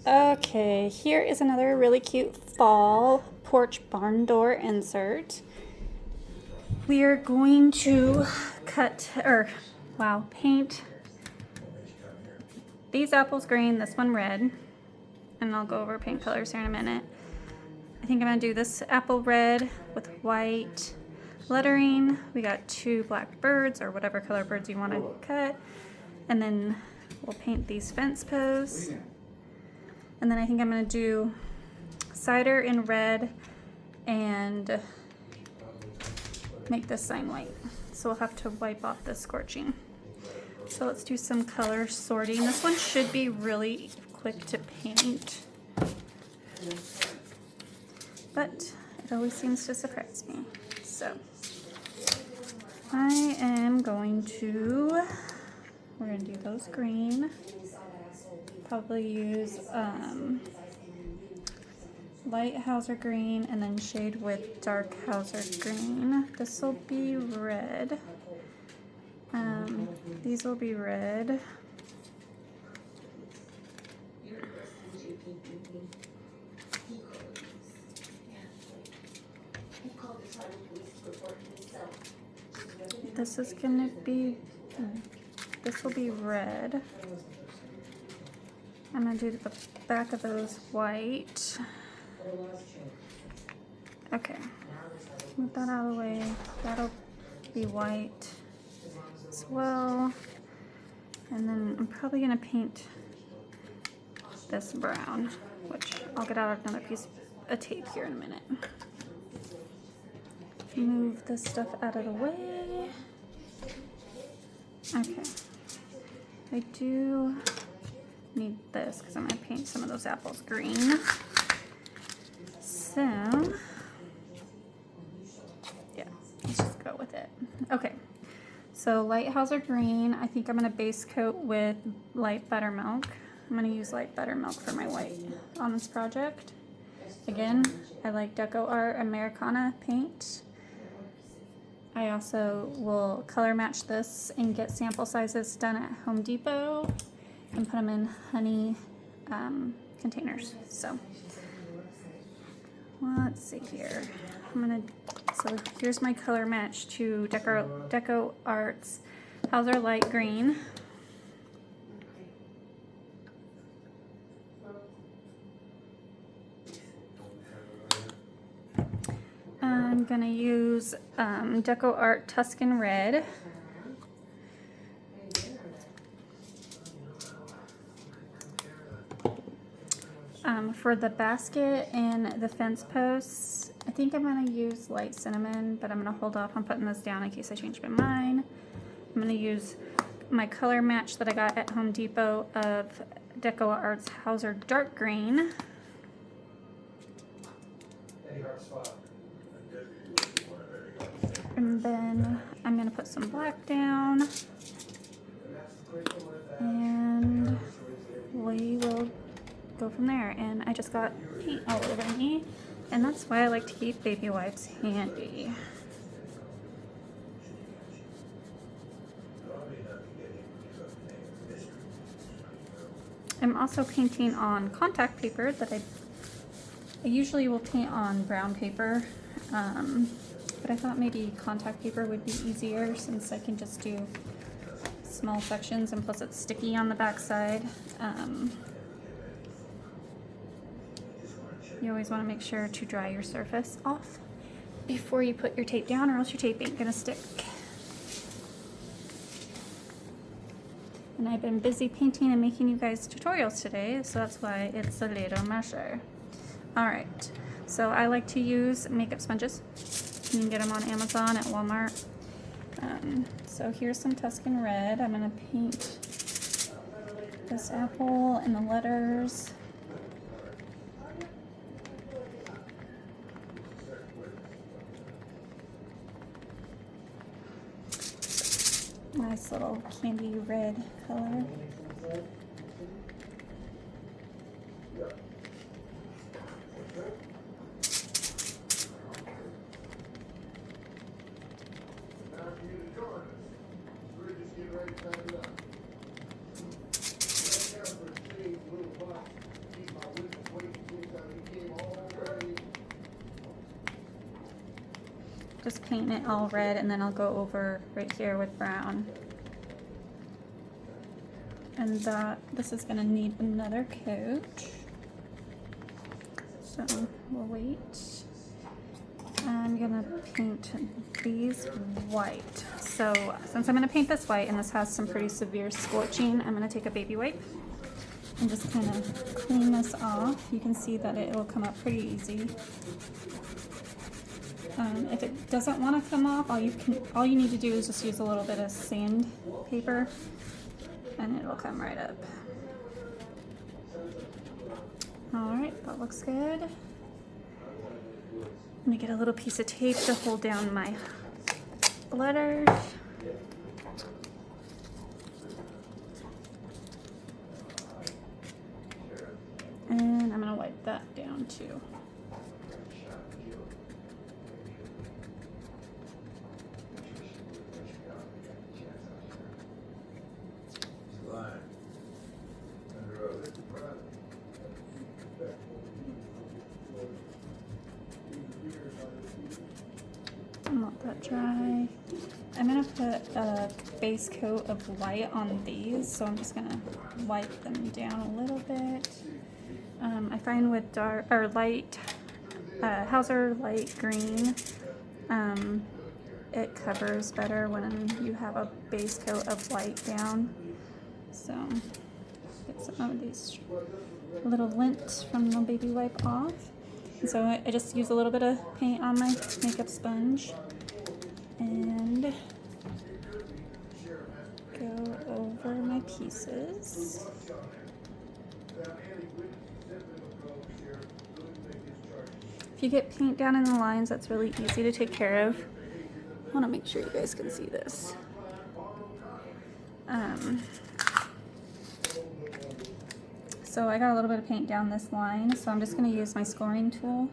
Okay, here is another really cute fall porch barn door insert. We are going to paint these apples green, this one red, and I'll go over paint colors here in a minute. I think I'm gonna do this apple red with white lettering. We got 2 black birds, or whatever color birds you want to cut, and then we'll paint these fence posts. And then I think I'm gonna do cider in red and make this sign white. So we'll have to wipe off the scorching. So let's do some color sorting. This one should be really quick to paint, but it always seems to surprise me. So we're gonna do those green. Probably use light Hauser green and then shade with dark Hauser green. This will be red. These will be red. This will be red. I'm gonna do the back of those white. Okay, move that out of the way. That'll be white as well. And then I'm probably gonna paint this brown, which I'll get out another piece of tape here in a minute. Move this stuff out of the way. Okay, I do need this because I'm going to paint some of those apples green. So, yeah, let's just go with it. Okay, so light Hauser green. I think I'm going to base coat with light buttermilk. I'm going to use light buttermilk for my white on this project. Again, I like Deco Art Americana paint. I also will color match this and get sample sizes done at Home Depot and put them in honey containers. So let's see here. So here's my color match to Deco Arts Hauser Light Green. I'm gonna use Deco Art Tuscan Red. For the basket and the fence posts, I think I'm gonna use light cinnamon, but I'm gonna hold off on putting this down in case I change my mind. I'm gonna use my color match that I got at Home Depot of Deco Arts Hauser Dark Green. And then I'm going to put some black down, and we will go from there. And I just got paint all over me, and that's why I like to keep baby wipes handy. I'm also painting on contact paper that I usually will paint on brown paper. But I thought maybe contact paper would be easier since I can just do small sections, and plus it's sticky on the back side. You always want to make sure to dry your surface off before you put your tape down, or else your tape ain't gonna stick. And I've been busy painting and making you guys tutorials today, so that's why it's a little messier. Alright, so I like to use makeup sponges. You can get them on Amazon, at Walmart. So here's some Tuscan Red. I'm going to paint this apple and the letters. Nice little candy red color. just paint it all red, and then I'll go over right here with brown. And this is gonna need another coat. So we'll wait. I'm gonna paint these white. So since I'm gonna paint this white and this has some pretty severe scorching, I'm gonna take a baby wipe and just kind of clean this off. You can see that it will come up pretty easy. If it doesn't want to come off, all you need to do is just use a little bit of sandpaper and it will come right up. Alright, that looks good. I'm gonna get a little piece of tape to hold down my letters. And I'm gonna wipe that down too. And let that dry. I'm gonna put a base coat of white on these, so I'm just gonna wipe them down a little bit. I find with dark or light Hauser light green, it covers better when you have a base coat of white down. So get some of these little lint from the baby wipe off. And so I just use a little bit of paint on my makeup sponge and go over my pieces. If you get paint down in the lines, that's really easy to take care of. I want to make sure you guys can see this. So I got a little bit of paint down this line, so I'm just going to use my scoring tool.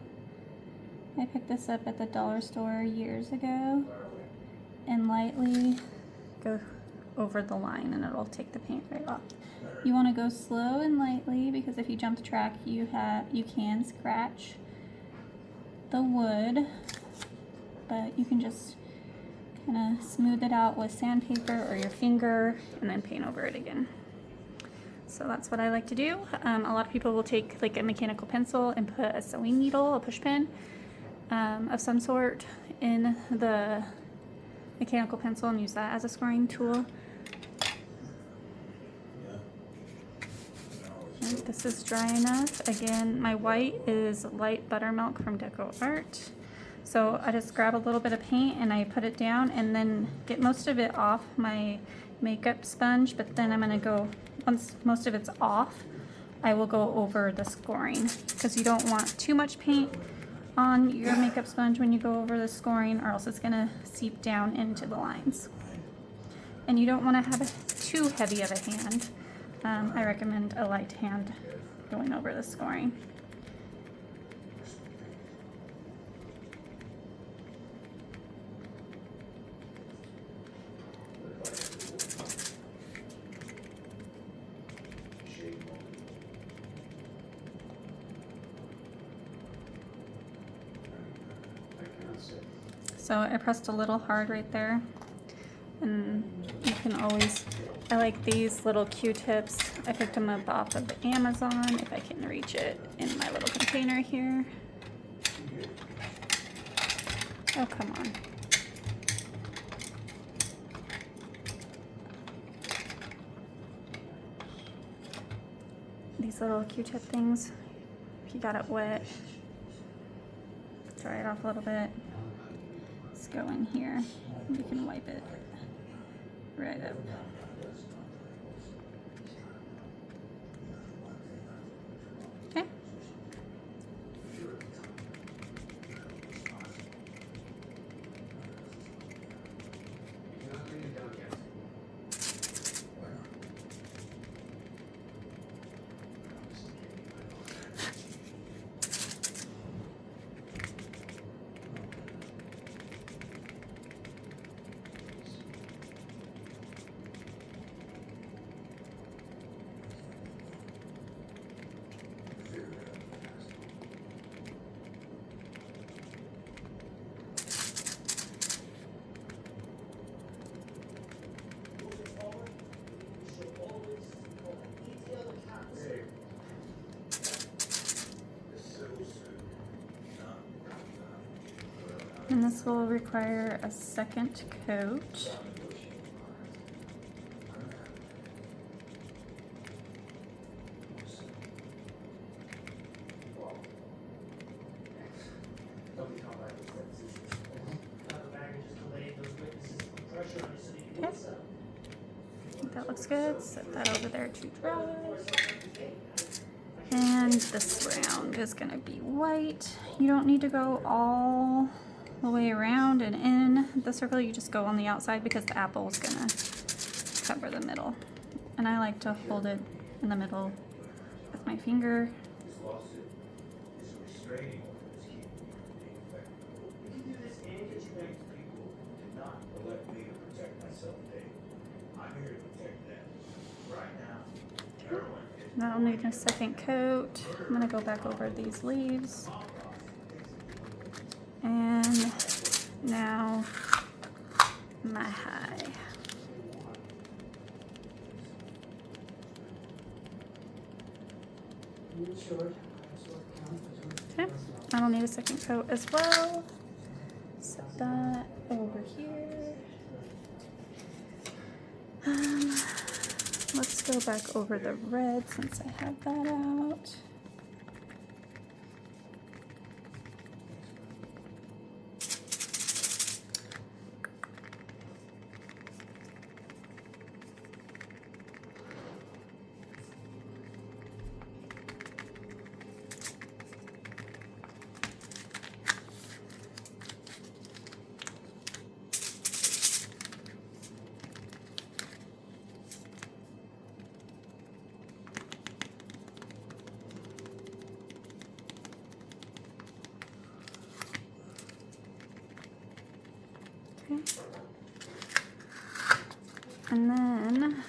I picked this up at the dollar store years ago and lightly go over the line and it'll take the paint right off. You want to go slow and lightly because if you jump the track you can scratch the wood, but you can just kind of smooth it out with sandpaper or your finger and then paint over it again. So that's what I like to do. A lot of people will take like a mechanical pencil and put a sewing needle, a push pin of some sort in the mechanical pencil and use that as a scoring tool. And this is dry enough. Again, my white is light buttermilk from Deco Art. So I just grab a little bit of paint and I put it down and then get most of it off my makeup sponge, but then I'm gonna go, once most of it's off, I will go over the scoring because you don't want too much paint on your makeup sponge when you go over the scoring or else it's gonna seep down into the lines. And you don't want to have too heavy of a hand. I recommend a light hand going over the scoring. So I pressed a little hard right there, and you can always, I like these little Q-tips. I picked them up off of Amazon if I can reach it in my little container here. Oh, come on. These little Q-tip things, if you got it wet, dry it off a little bit. Go in here, you can wipe it right up. Okay. And this will require a second coat. Okay. I think that looks good. Set that over there to dry. And this round is gonna be white. You don't need to go all the way around and in the circle. You just go on the outside because the apple is gonna cover the middle. And I like to hold it in the middle with my finger. Now I'll need a second coat. I'm gonna go back over these leaves. And now my high. Okay, I'll need a second coat as well. Set that over here. Let's go back over the red since I have that out. Okay. And then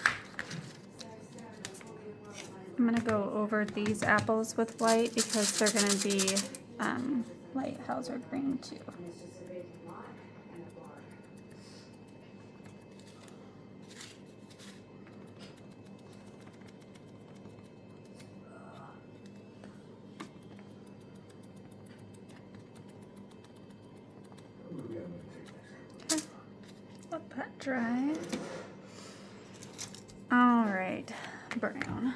I'm gonna go over these apples with white because they're gonna be light Hauser green too. Okay, let that dry. All right, brown.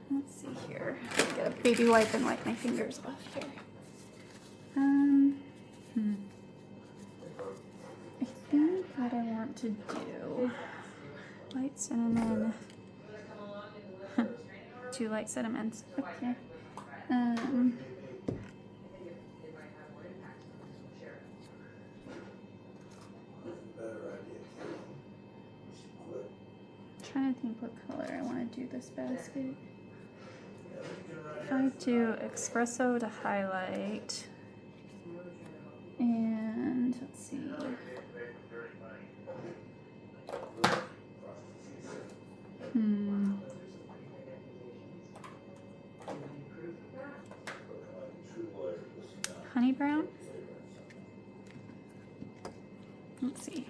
Let's see here. Get a baby wipe and wipe my fingers off here. I think what I want to do, light cinnamon, 2 light cinnamons, okay. Trying to think what color I want to do this basket. If I do espresso to highlight, and let's see. Honey brown? Let's see.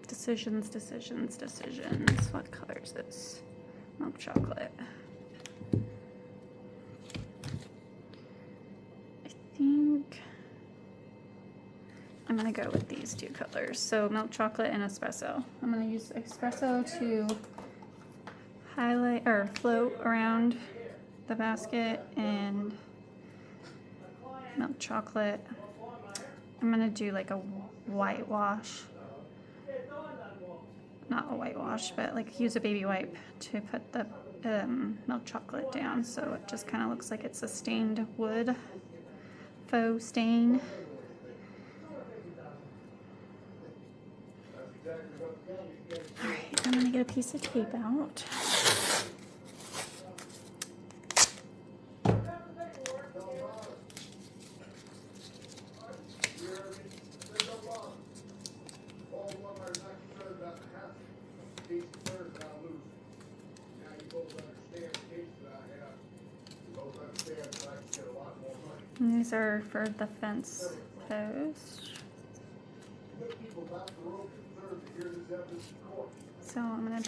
Decisions, decisions, decisions. What color is this? Milk chocolate. I think I'm gonna go with these 2 colors. So milk chocolate and espresso. I'm gonna use espresso to highlight or float around the basket, and milk chocolate. I'm gonna do like a whitewash. Not a whitewash, but like use a baby wipe to put the milk chocolate down so it just kind of looks like it's a stained wood faux stain. Alright, I'm gonna get a piece of tape out. And these are for the fence post. So I'm gonna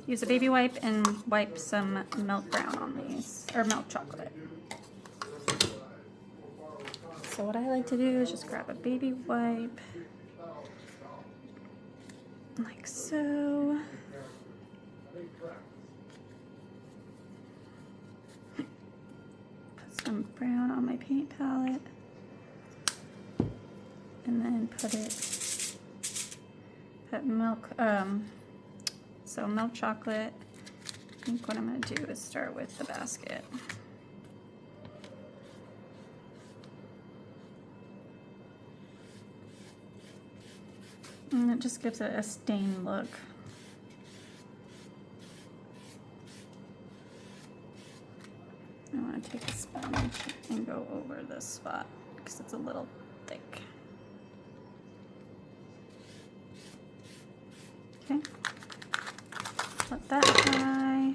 use a baby wipe and wipe some milk brown on these, or milk chocolate. So what I like to do is just grab a baby wipe, like so. Put some brown on my paint palette, and then put milk, so milk chocolate. I think what I'm gonna do is start with the basket. And it just gives it a stained look. I want to take a sponge and go over this spot because it's a little thick. Okay, let that dry.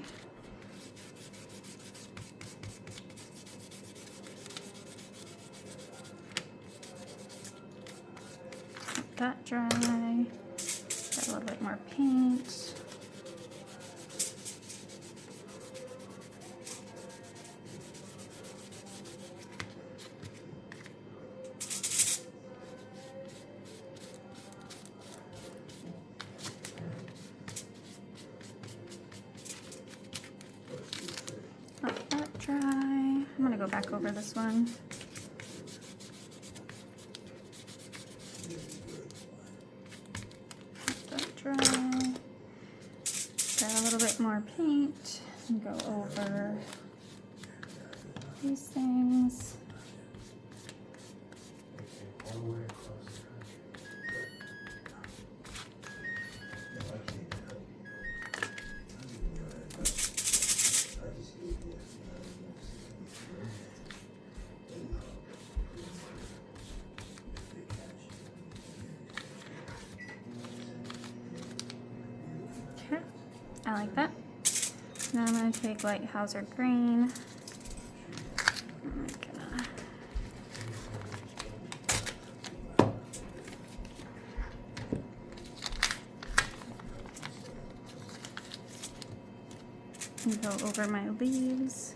Let that dry. Got a little bit more paint. Let that dry. I'm gonna go back over this one. Let that dry. Got a little bit more paint and go over these things. Okay, I like that. Now I'm going to take light Hauser green. I'm gonna and go over my leaves.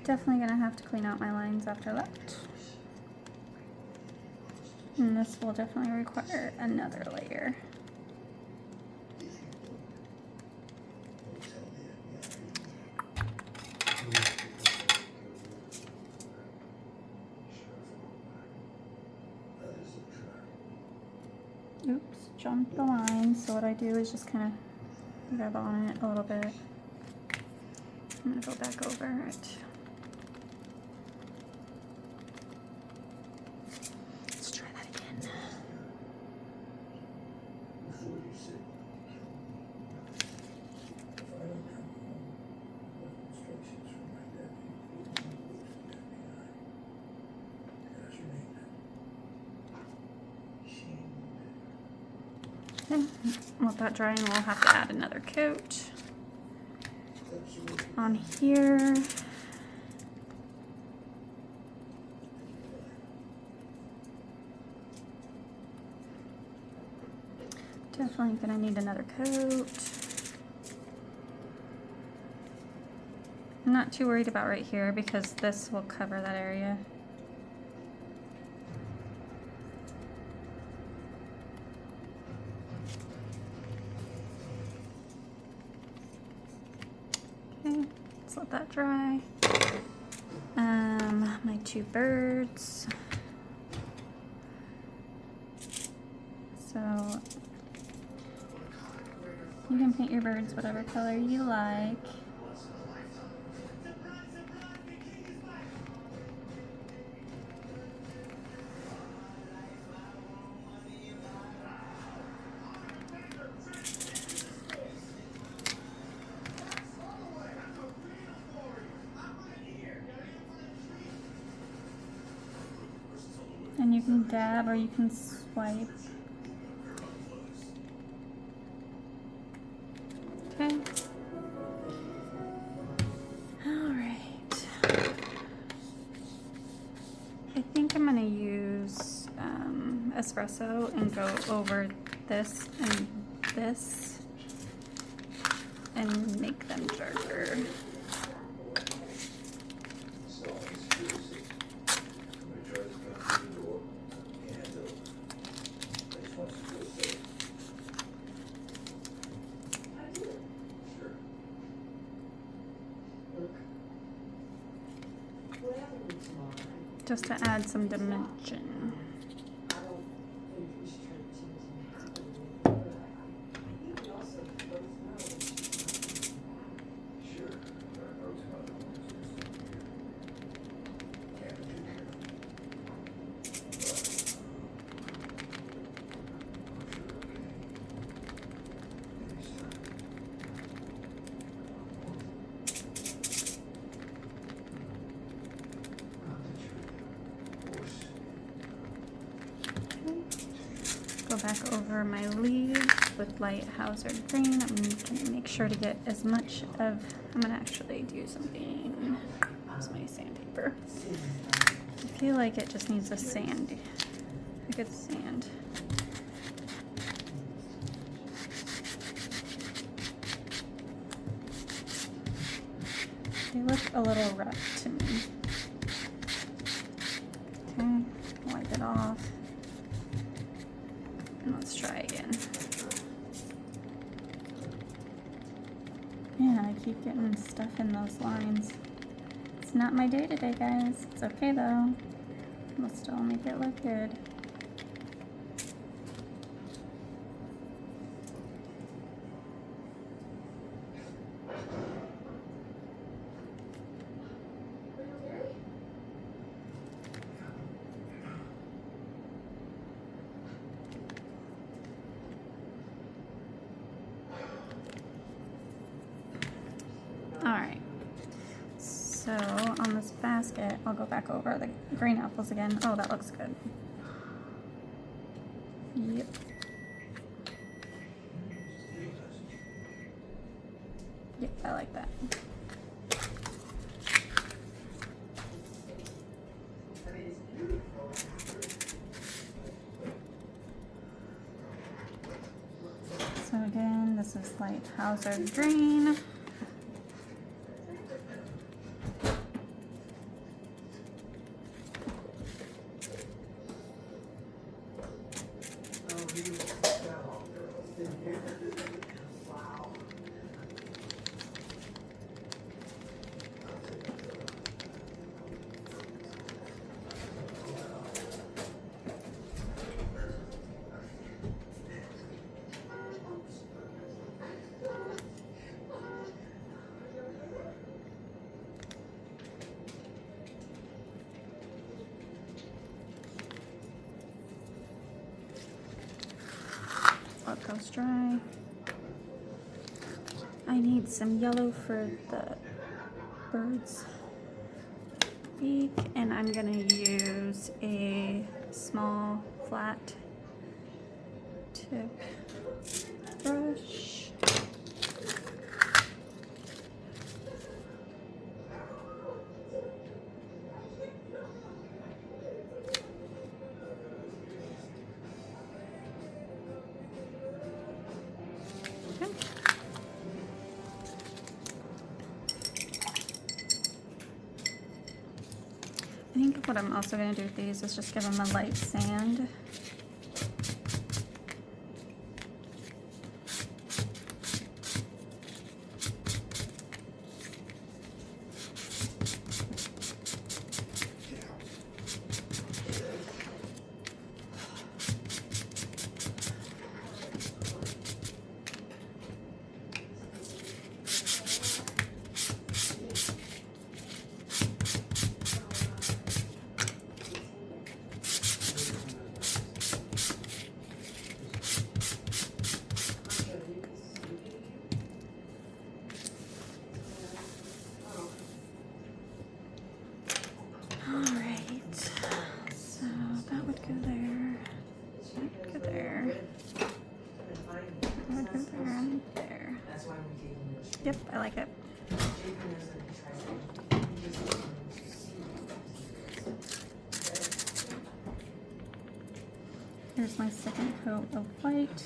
Definitely gonna have to clean out my lines after that. And this will definitely require another layer. Oops, jumped the line. So what I do is just kind of rub on it a little bit. I'm gonna go back over it. Let's try that again. Okay, let that dry and we'll have to add another coat on here. Definitely gonna need another coat. I'm not too worried about right here because this will cover that area. Okay, let's let that dry. My two birds. So you can paint your birds whatever color you like. And you can dab or you can swipe. Okay. All right. I think I'm gonna use espresso and go over this and make them darker. Just to add some dimension. Go back over my leaves with light hazard green. I'm gonna make sure to get as much of, I'm gonna actually do something. Here's my sandpaper. I feel like it just needs a good sand. They look a little rough to me. Okay, wipe it off. And let's try again. Man, I keep getting stuff in those lines. It's not my day today, guys. It's okay though. We'll still make it look good. Alright, so on this basket, I'll go back over the green apples again. Oh, that looks good. Yep. Yep, I like that. So again, this is light hazard green. Let those dry. I need some yellow for the bird's beak, and I'm gonna use a small flat tip brush. I think what I'm also going to do with these is just give them a light sand. Yep, I like it. Here's my second coat of white.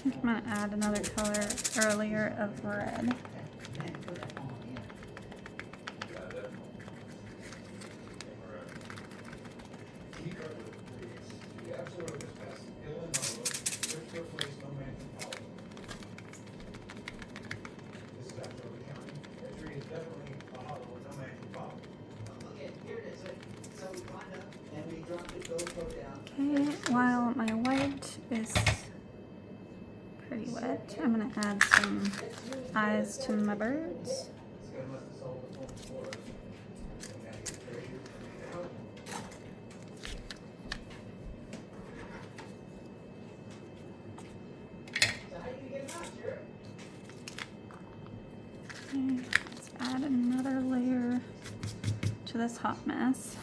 I'm going to add another color earlier of red. Okay, while my white is pretty wet, I'm going to add some eyes to my birds. Okay, let's add another layer to this hot mess.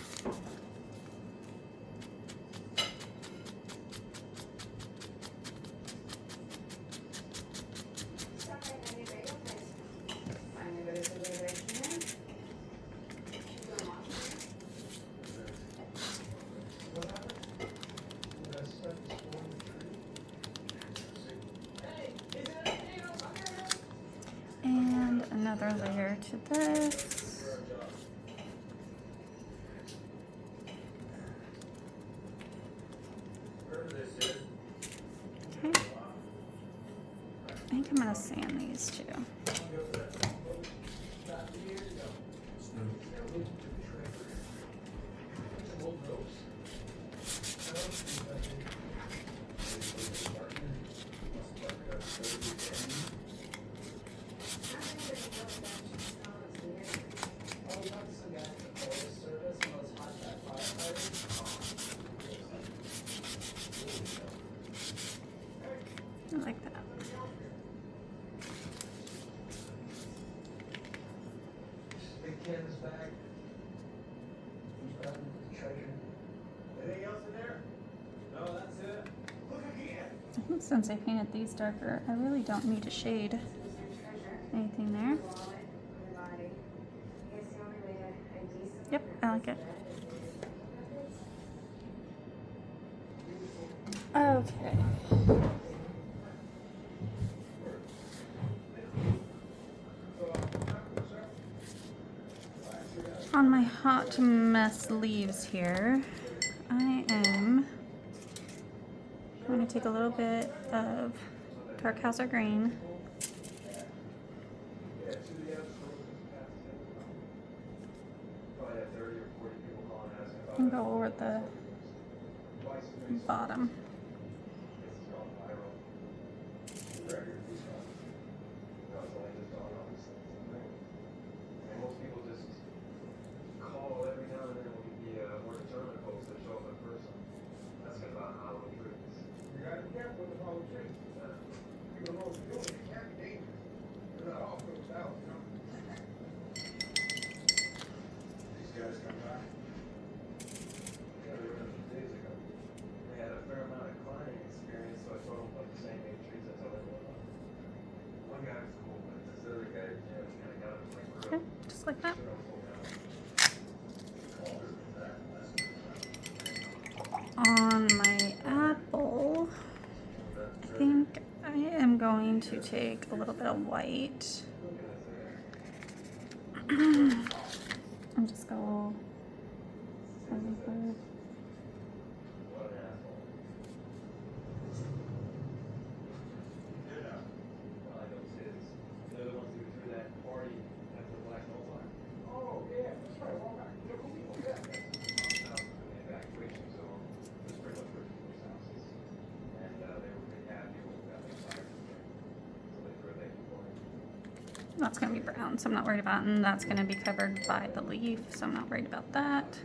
And another layer to this. Okay. I think I'm gonna sand these too. I like that. Big canvas bag. Anything else in there? No, that's it. Look again. I think since I painted these darker, I really don't need to shade anything there. Yep, I like it. Okay. On my hot mess leaves here, I am going to take a little bit of dark house or green and go over the bottom. These guys come back. Yeah, they were there 2 days ago. They had a fair amount of Okay, just like that. On my apple, I think I am going to take a little bit of white and just go over. That's going to be brown, so I'm not worried about it. And that's going to be covered by the leaf, so I'm not worried about that.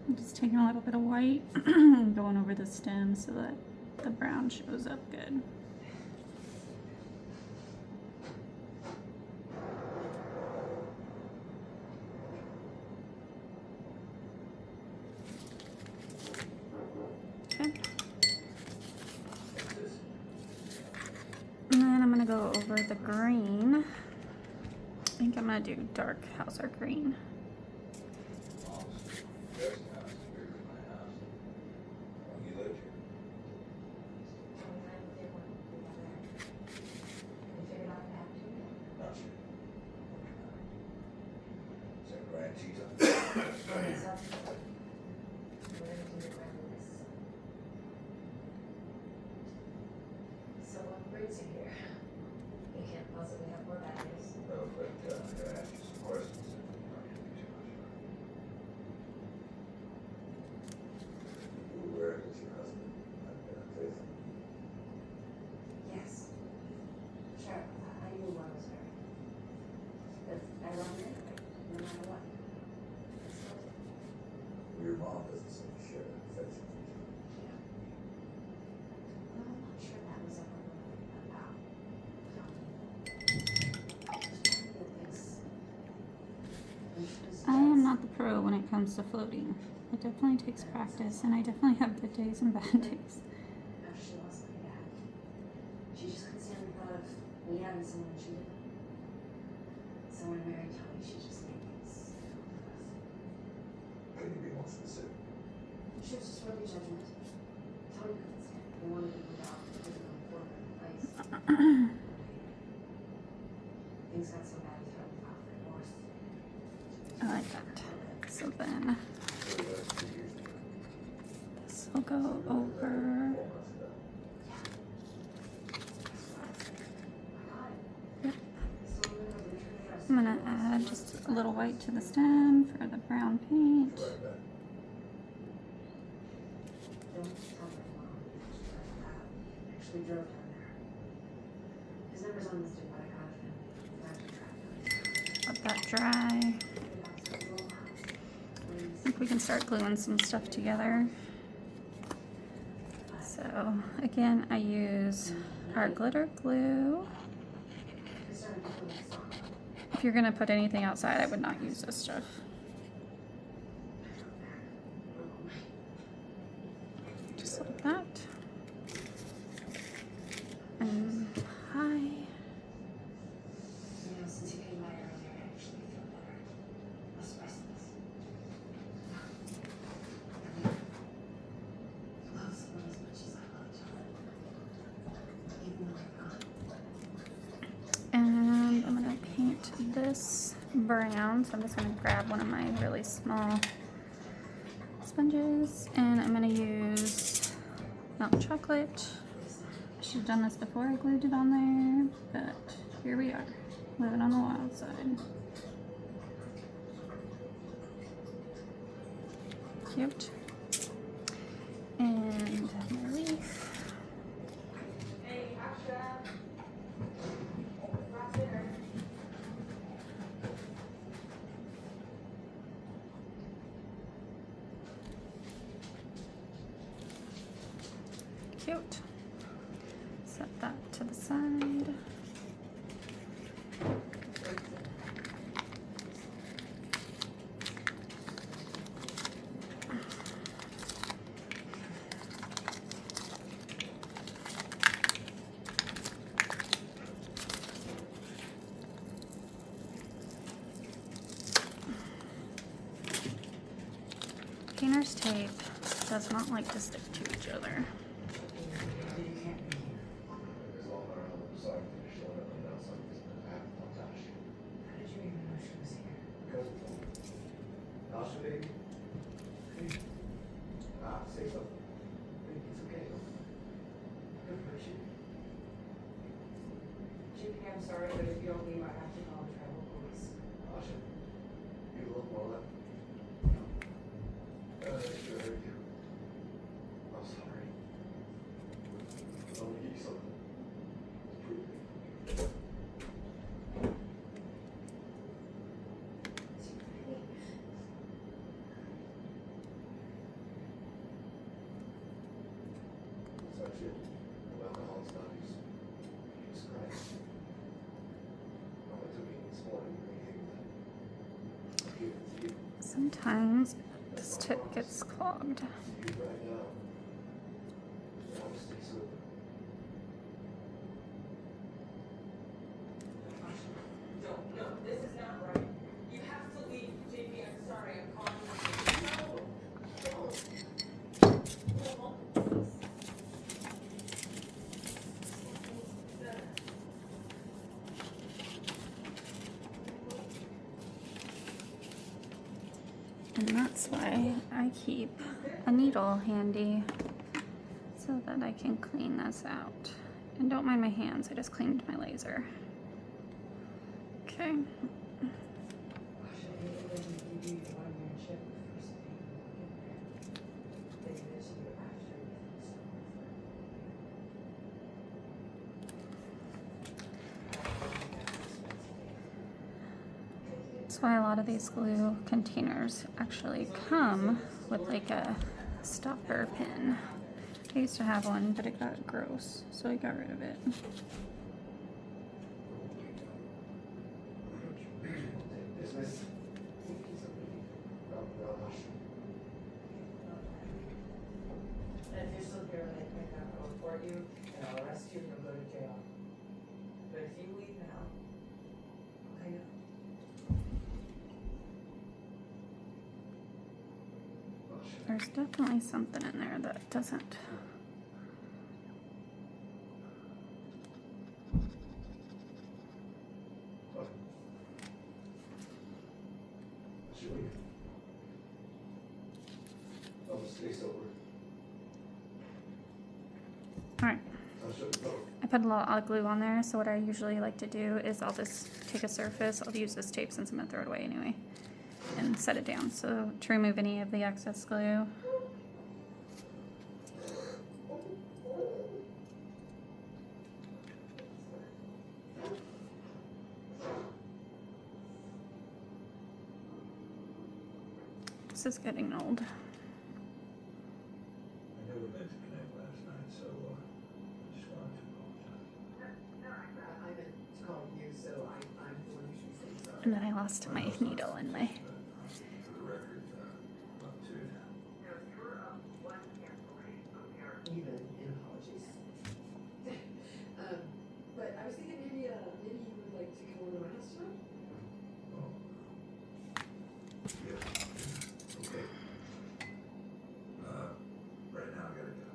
I'm just taking a little bit of white and going over the stem so that the brown shows up good. Okay. And then I'm gonna go over the green. I think I'm gonna do dark Hauser green. So what brings you here? You can't possibly have more bad news. No, but I'm gonna ask you some questions. Where is your husband? I've been unfaithful. Yes. Sure, I knew I was married. But I love him anyway, no matter what. Your mom doesn't seem to share that affection with you. Yeah. Well, I'm not sure that was ever really about. I am not the pro when it comes to floating. It definitely takes practice, and I definitely have good days and bad days. After she lost my dad, she just couldn't stand the thought of me having someone she didn't. So when Mary told me, she just made me so rough. Can you be more specific? She was just really judgmental. Tony couldn't stand it. They wanted to move out. They couldn't afford her place. Things got so bad, he threatened to file for divorce. I like that. So then this will go over. Yep. I'm gonna add just a little white to the stem for the brown paint. Don't tell my mom. Actually drove down there. His number's unlisted, but I got it. Let that dry. I think we can start gluing some stuff together. So again, I use our glitter glue. If you're gonna put anything outside, I would not use this stuff. Just like that. And hi. You know, since you came by earlier, I actually feel better. Less restless. Love someone as much as I love John. Even though they're gone. And I'm gonna paint this brown. So I'm just gonna grab one of my really small sponges, and I'm gonna use milk chocolate. I should have done this before I glued it on there, but here we are, living on the wild side. Cute. And my leaf. Cute. Set that to the side. Painter's tape does not like to stick to each other. It's all our own. Sorry for showing up and not something that's been happening. Oh gosh. How did you even know she was here? Because it's all. Tasha, baby. Hey. Say something. Baby, it's okay. Don't hurt you. JP, I'm sorry, but if you don't leave, I have to call the tribal police. Tasha, you look more like. Sure hurt you. I'm sorry. I'm gonna give you something. Prove it. It's actually no alcohol, it's not use. Jesus Christ. I went to a meeting this morning and they gave me that. I'll give it to you. Sometimes this tip gets clogged. You right now. I will stay sober. Don't, no, this is not right. You have to leave, JP. I'm sorry, I'm calling you. No, don't. Go home, please. And that's why I keep a needle handy so that I can clean this out. And don't mind my hands, I just cleaned my laser. Okay. That's why a lot of these glue containers actually come with like a stopper pin. I used to have one, but it got gross, so I got rid of it. Dismiss. And if you're still here when they pick up, I'll report you and I'll arrest you and you'll go to jail. But if you leave now, I'll hang up. There's definitely something in there that doesn't. I'm gonna stay sober. Alright, I'll show you both. I put a lot of glue on there, so what I usually like to do is I'll just take a surface, I'll use this tape since I'm gonna throw it away anyway, and set it down so to remove any of the excess glue. This is getting old. I never meant to connect last night, so I just wanted to apologize. I meant to call you, so I'm the one who should say sorry. And then I lost my needle in my. For the record, up to it. Even in apologies. But I was thinking maybe you would like to come over to my house tonight? Oh. Yeah. Okay. Right now I gotta go.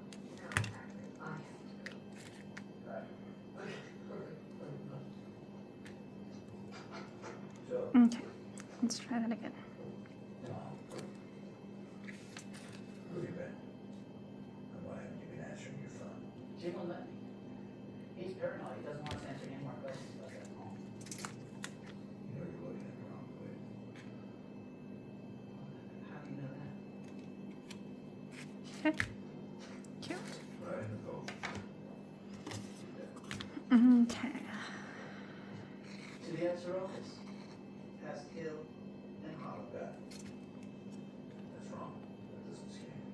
I have to go. Right. Okay, perfect. So, Okay, let's try that again. where you been? And why haven't you been answering your phone? Jim will let me. He's paranoid. He doesn't want us answering any more questions about that home. You know you're looking at the wrong place. How do you know that? Okay, cute. Right in the phone. Okay. To the extra office. Past Hill and Hollow. That's wrong. That doesn't scare me.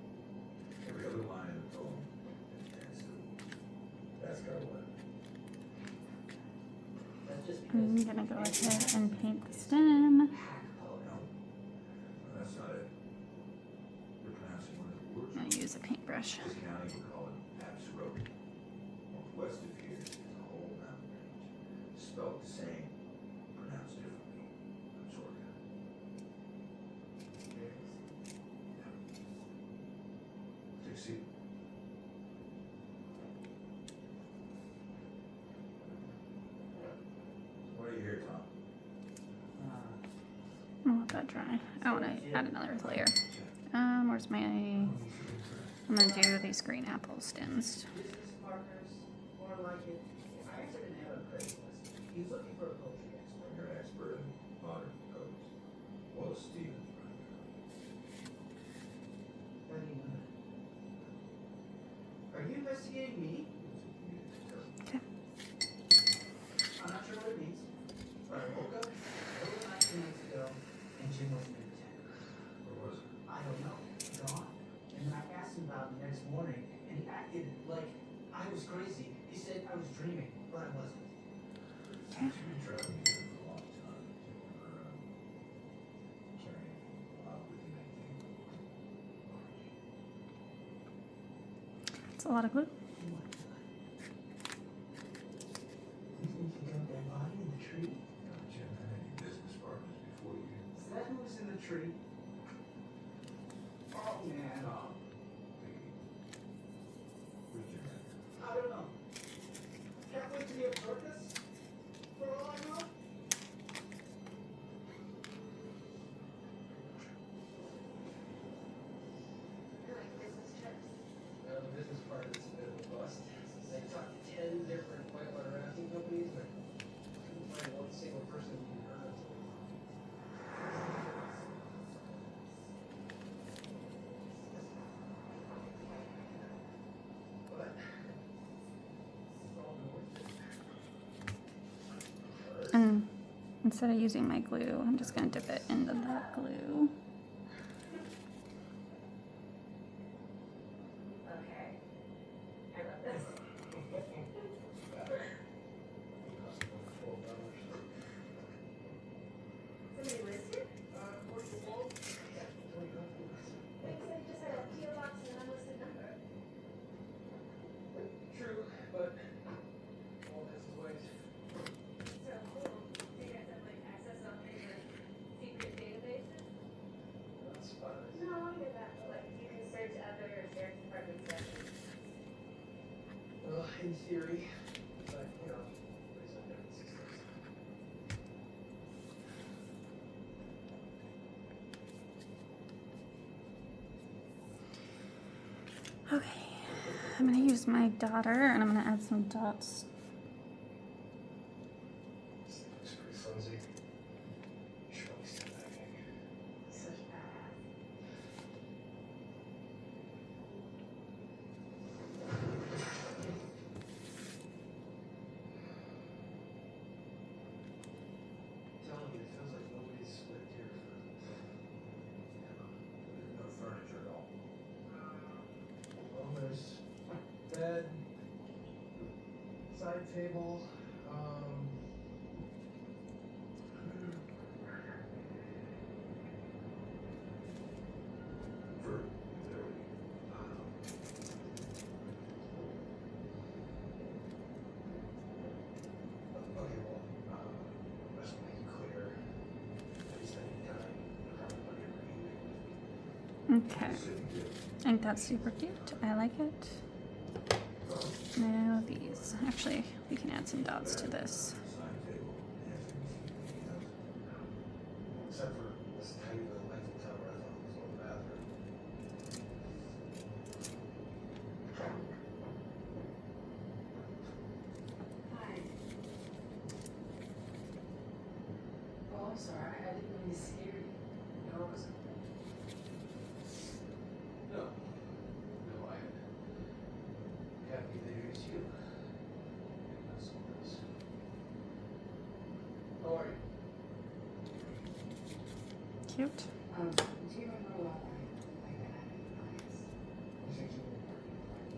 Every other line in the poem is Start what? That's just because. I'm gonna go ahead and paint the stem. Hack poet. No. That's not it. You're pronouncing one of the words. I'm gonna use a paintbrush. This county would call it Apps Road. Northwest of here is a whole mountain range. Spelled the same, pronounced differently. Absorga. Yeah. Take a seat. What do you hear, Tom? I'll let that dry. I want to add another layer. Where's my... I'm gonna do these green apple stems. Business partners, more like it. I answered an ad on Craigslist. He's looking for a poultry expert. You're an expert in modern codes. Well, Stevens, How do you know that? Are you investigating me? Okay. I'm not sure what it means, but I woke up over 19 minutes ago and Jim wasn't in town. Where was it? I don't know. Gone. And then I asked him about it the next morning, and he acted like I was crazy. He said I was dreaming, but I wasn't. Okay. You've been traveling here for a long time. Carrying anything out with you, anything? It's a lot of glue. Oh my God. You think you got that body in the tree? Jim had any business partners before you? Is that who was in the tree? Oh man. Tom. Where's Jim at? I don't know. Halfway to the circus? For all I know? The business part is a bit of a bust. They talked to 10 different whitewater rafting companies, but couldn't find one single person who heard of it. But it's all been worth it. And instead of using my glue, I'm just gonna dip it into that glue. Okay. I love this. Somebody listed? Porch of Wall? Yeah, Like you said, you just had a PO box and an unlisted number. true, but all has its ways. So cool. So you guys have like access on your secret databases? That's fine. No, I get that, but like you can search other sheriff's department sections. Well, in theory, but you know, based on different systems. Okay. I'm gonna use my daughter and I'm gonna add some dots. This thing looks pretty flimsy. You should probably step back, I think. Such badass. Telling you, it feels like nobody's lived here for ever. There's no furniture at all. Well, there's bed, side table, For there okay, well, I just want to make it clear that he's spending time probably under Okay. sitting here. I think that's super cute. I like it. Now these. Actually, we can add some dots to this. Side table. Anything else? except for this tiny little Eiffel Tower I thought was on the bathroom. Hi. Oh, I'm sorry. I didn't mean to scare you. No, it wasn't. No. No, I'm happy to introduce you. And not someone else. How are you? Cute. Do you remember what I got out of the class? You think you were working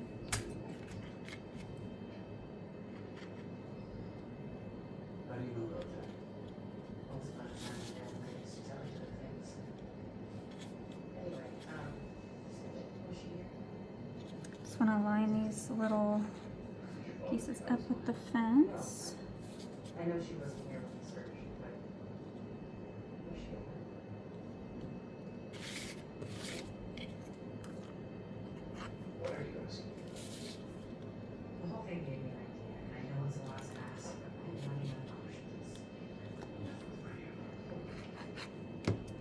just want to line these little pieces up with the fence. I know she wasn't here with the search, but was she? What are you gonna see? The whole thing gave me an idea, and I know it's a lot to ask, but I'm running out of options.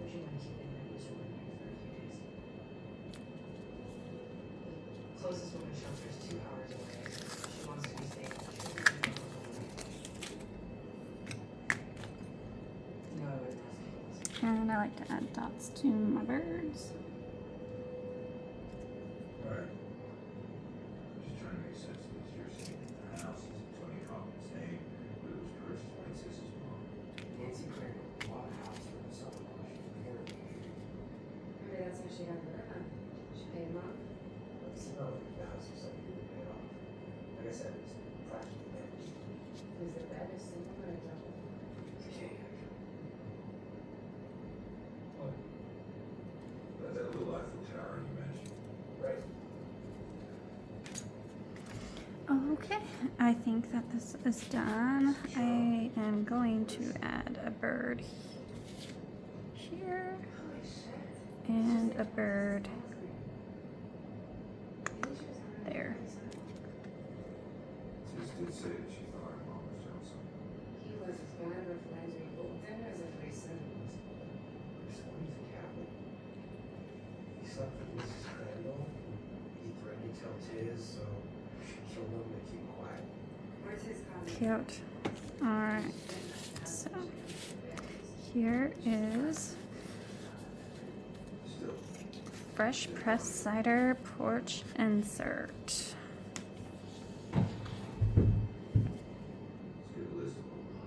Would you mind keeping that user with me for a few days? The closest women's shelter is 2 hours away. She wants to be safe. She doesn't really know what to do. No, I wouldn't ask you. And I like to add dots to my birds. Alright. I'm just trying to make sense of this. You're saying the house is in Tony Hawkins' name, but it was purchased by his sister's mom. Nancy Craig bought a house from someone while she was married. Maybe that's how she got her rent. She paid him off. It's not like the house was something you paid off. Like I said, it's practically empty. Is the bed a single or a double? It's a king. That little Eiffel Tower you mentioned. Right. Okay, I think that this is done. I am going to add a bird here and a bird there. Sis did say that she thought her mom was doing something. He was as bad of a flattering goaltender as if I said he was. He's a Catholic. He slept with Mrs. Crandall. He threatened to tell Tiz, so she'll want him to keep quiet. Where's his comment? Cute. Alright, so here is Still, fresh pressed cider porch insert.